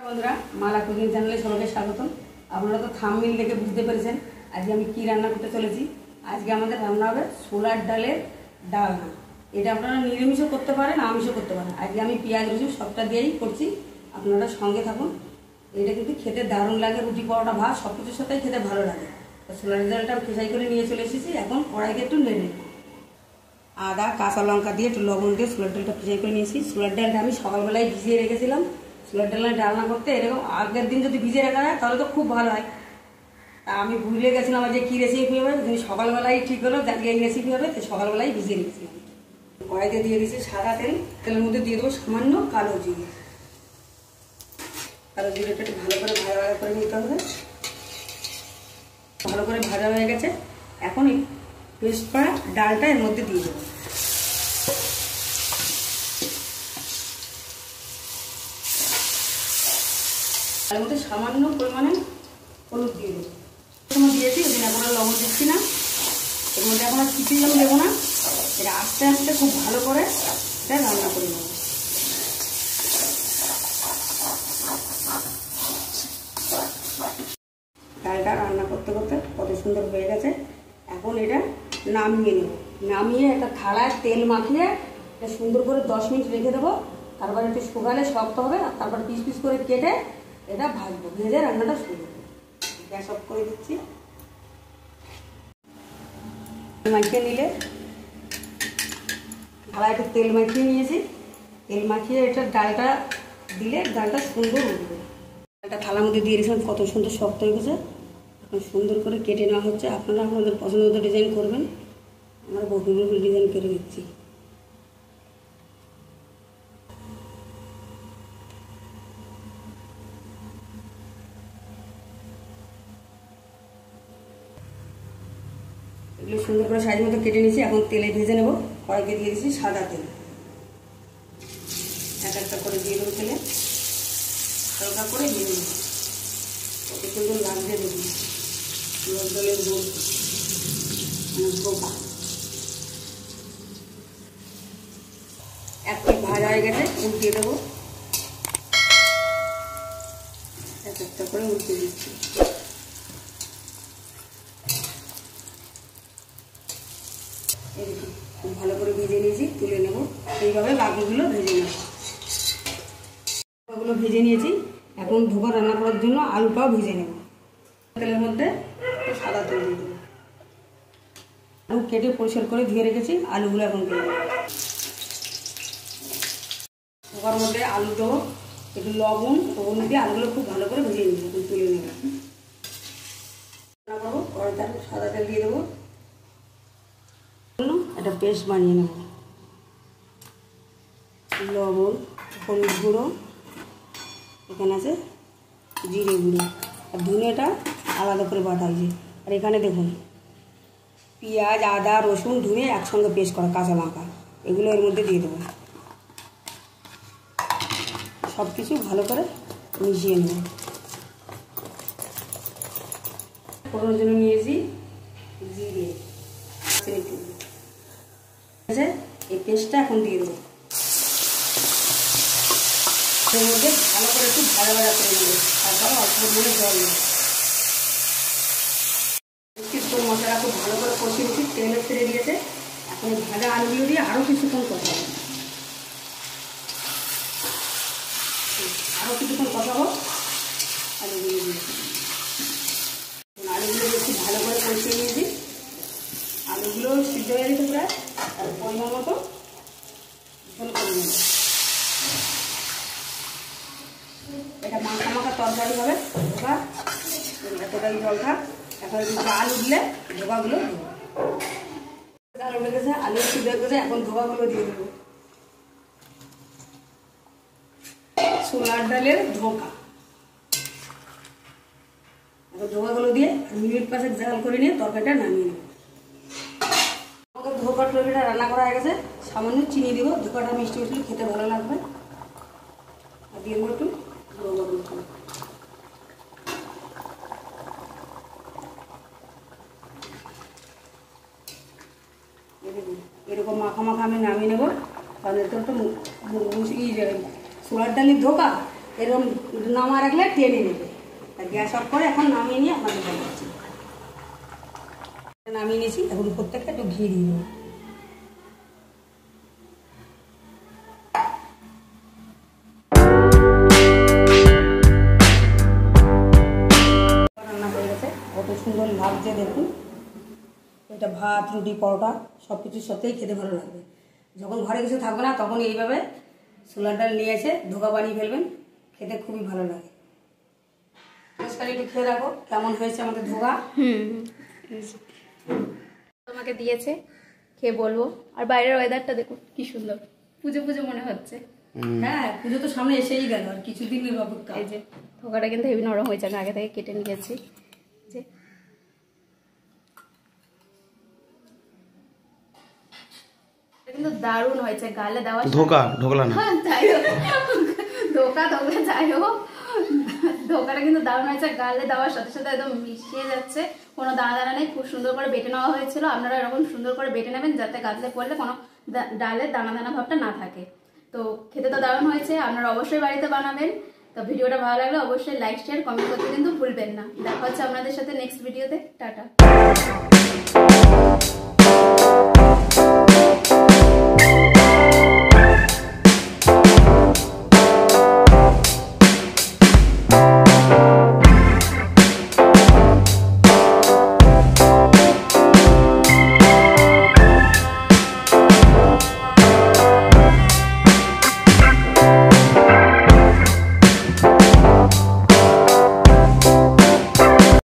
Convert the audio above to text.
বন্ধুরা মালা কুকিং চ্যানেলে সবাইকে স্বাগতম। আপনারা তো থাম্বনেল দেখে বুঝতে পেরেছেন আজকে আমি কি রান্না করতে চলেছি। আজকে আমাদের রান্না হবে ছোলার ডালের ডালনা। এটা আপনারা নিরামিষও করতে পারেন, আমিষও করতে পারেন। আজকে আমি পেঁয়াজ রসুন সবটা দিয়েই করছি, আপনারা সঙ্গে থাকুন। এটা কিন্তু খেতে দারুণ লাগে, রুটি পরোটা ভাত সব কিছুর সাথেই খেতে ভালো লাগে। তো ছোলার ডালটা ফেসাই করে নিয়ে চলে এসেছি, এখন কড়াইতে একটু নেড়ে আদা কাঁচা লঙ্কা দিয়ে একটু লবণ দিয়ে ছোলার ডালটা ফেসাই করে নিয়েছি। ছোলার ডালটা আমি সকালবেলায় ভিজিয়ে রেখেছিলাম। ছোলার ডালের ডালনা করতে এরকম আগের দিন যদি ভিজিয়ে রাখা হয় তাহলে তো খুব ভালো হয়। তা আমি ভুলে গেছিলাম যে কী রেসিপি হবে, যদি সকালবেলাই ঠিক হলো যাকে এই রেসিপি হবে, তো সকালবেলাই ভিজিয়ে রেখেছিলাম। কড়াইতে দিয়ে দিয়েছি সাদা তেল, তেলের মধ্যে দিয়ে দেবো সামান্য কালো জিরে। কালো জিরেটা একটু ভালো করে ভাজা ভাজা করে নিতে হবে। ভালো করে ভাজা হয়ে গেছে, এখন এই পেস্ট করা ডালটা এর মধ্যে দিয়ে দেবো। তার মধ্যে সামান্য পরিমাণে হলুদ দিয়ে দেবো। দিয়েছি ওই দিন এখন আর লবণ দিচ্ছি না, এর মধ্যে এখন আর কিছুই যেন দেবো না। এটা আস্তে আস্তে খুব ভালো করে এটা রান্না করে নেব। ডালটা রান্না করতে করতে কত সুন্দর হয়ে গেছে। এখন এটা নামিয়ে নেব। নামিয়ে একটা থালায় তেল মাখিয়ে এটা সুন্দর করে 10 মিনিট রেখে দেবো। তারপর একটু শুকালে শক্ত হবে, আর তারপর পিস পিস করে কেটে এটা ভাজবো। ভেজে রান্নাটা শুরু করবো। গ্যাস অফ করে দিচ্ছি। মাখিয়ে নিলে থালায় একটু তেল মাখিয়ে নিয়েছি। তেল মাখিয়ে এটা ডালটা দিলে ডালটা সুন্দর উঠবে। ডালটা থালার মধ্যে দিয়ে দিয়েছিলাম, কত সুন্দর শক্ত হয়ে গেছে। এখন সুন্দর করে কেটে নেওয়া হচ্ছে। আপনারা আপনাদের পছন্দ মতো ডিজাইন করবেন। আমরা বহু ডিজাইন করে দিচ্ছি। এগুলো সুন্দর করে সাইজ মতো কেটে নিয়েছি। এখন তেলে ভেজে নেব। কড়াইতে দিয়ে দিয়েছি সাদা তেল, এক একটা করে দিয়ে দেবো তেলে, হালকা করে ভেজে নেব। কত সুন্দর লাগছে দেখুন, ছোলার ডালের ধোকা। এক পিঠ ভাজা হয়ে গেছে, উল্টিয়ে দেবো। এক একটা করে উল্টে দিচ্ছি। খুব ভালো করে ভেজে নিয়েছি, তুলে নেব। এইভাবে বাকিগুলো ভেজে নেব। বাকিগুলো ভেজে নিয়েছি। এখন ধোকা রান্না করার জন্য আলুটাও ভেজে নেব। তেলের মধ্যে সাদা তেল দিয়ে দেবো। আলু কেটে পরিষ্কার করে ধুয়ে রেখেছি, আলুগুলো এখন দিয়ে দেবো। ধোকার মধ্যে আলু দেবো, একটু লবণ দিয়ে আলুগুলো খুব ভালো করে ভেজে নিব। তুলে নেব। রান্না করবো, কড়াইতে সাদা তেল দিয়ে দেবো। একটা পেস্ট বানিয়ে নেব। লবণ, হলুদ গুঁড়ো, এখানে আছে জিরে গুঁড়ো, আর ধনেটা আলাদা করে বাটা হয়েছে। আর এখানে দেখুন পেঁয়াজ আদা রসুন ধনে একসঙ্গে পেস্ট করা, কাঁচা লঙ্কা, এগুলো এর মধ্যে দিয়ে দেবো। সব কিছু ভালো করে মিশিয়ে নেব। ফোড়নের জন্য নিয়েছি জিরে, এই পেস্টটা এখন দিয়ে দেবো। এর মধ্যে ভালো করে একটু ভাজা ভাজা করে নেব। তারপরে অল্প পরিমাণে জল নেব। মশলা খুব ভালো করে কষিয়ে নিচ্ছি, তেলে ছেড়ে দিয়েছে। এখন ভাজা আলুগুলো দিয়ে আরও কিছুক্ষণ কষাবো। আলুগুলো দিয়ে একটু ভালো করে কষিয়ে নিয়েছি। আলুগুলো সিদ্ধ হয়ে গেছে প্রায়, আর পরিমাণ মতো ঝোল করে নেব। এটা মাখা মাখা তরকারি হবে। ধোকা এতটাই জল থাক। এখন একটু জাল উঠলে ধোকাগুলো দেবো। জাল উঠে গেছে, আলু সিদ্ধ হয়ে গেছে, এখন ধোকাগুলো দিয়ে দেবো। ছোলার ডালের ধোকা। এখন ধোকাগুলো দিয়ে মিনিট 5 জাল করে নিয়ে তরকারিটা নামিয়ে নেব। আমাদের ধোকার তরকারিটা রান্না করা হয়ে গেছে। সামান্য চিনি দেবো, ধোকাটা মিষ্টি মিষ্টি খেতে ভালো লাগবে। আর দিয়ে দেবো একটু এরকম মাখা মাখা আমি নামিয়ে নেব। কারণ এটা তো ছোলার ডালের ধোকা, এরকম নামা রাখলে টেনে নেবে। গ্যাস অফ করে এখন নামিয়ে নিয়ে আপনাদের দেখাচ্ছি। নামিয়ে নিয়েছি, এখন উপর থেকে একটু ঘি দিয়ে দেবো। রান্না হয়ে গেছে, কত সুন্দর লাগছে দেখুন। এটা ভাত, রুটি, পরোটা সব কিছুর সাথেই খেতে ভালো লাগবে। যখন ঘরে কিছু থাকবে না তখন এইভাবে ছোলার ডাল নিয়ে এসে ধোকা বানিয়ে ফেলবেন, খেতে খুবই ভালো লাগে। নমস্কার, একটু খেয়ে রাখো কেমন হয়েছে আমাদের ধোকা। তোমাকে দিয়েছে, খেয়ে বলবো। আর বাইরের ওয়েদারটা দেখো কি সুন্দর, পুজো পুজো মনে হচ্ছে। হ্যাঁ, পুজো তো সামনে এসেই গেল, আর কিছুদিনের অপেক্ষা। এই যে ধোকাটা কিন্তু হেভি নরম হয়েছে, আমি আগে থেকে কেটে নিয়েছি। যে কিন্তু দারুণ হয়েছে, গালে দেওয়া ধোকা ঢোকলা না, যাই হোক ধোকা ধোকা যাই হোক, ধোকাটা কিন্তু দারুণ হয়েছে। গালে দেওয়ার সাথে সাথে একদম মিশিয়ে যাচ্ছে, কোনো দানা দানা নেই। খুব সুন্দর করে বেটে নেওয়া হয়েছিল। আপনারা এরকম সুন্দর করে বেটে নেবেন যাতে গালে পড়লে কোনো ডালের দানা দানা ভাবটা না থাকে। তো খেতে তো দারুণ হয়েছে, আপনারা অবশ্যই বাড়িতে বানাবেন। তো ভিডিওটা ভালো লাগলে অবশ্যই লাইক শেয়ার কমেন্ট করতে কিন্তু ভুলবেন না। দেখা হচ্ছে আপনাদের সাথে নেক্সট ভিডিওতে। টাটা।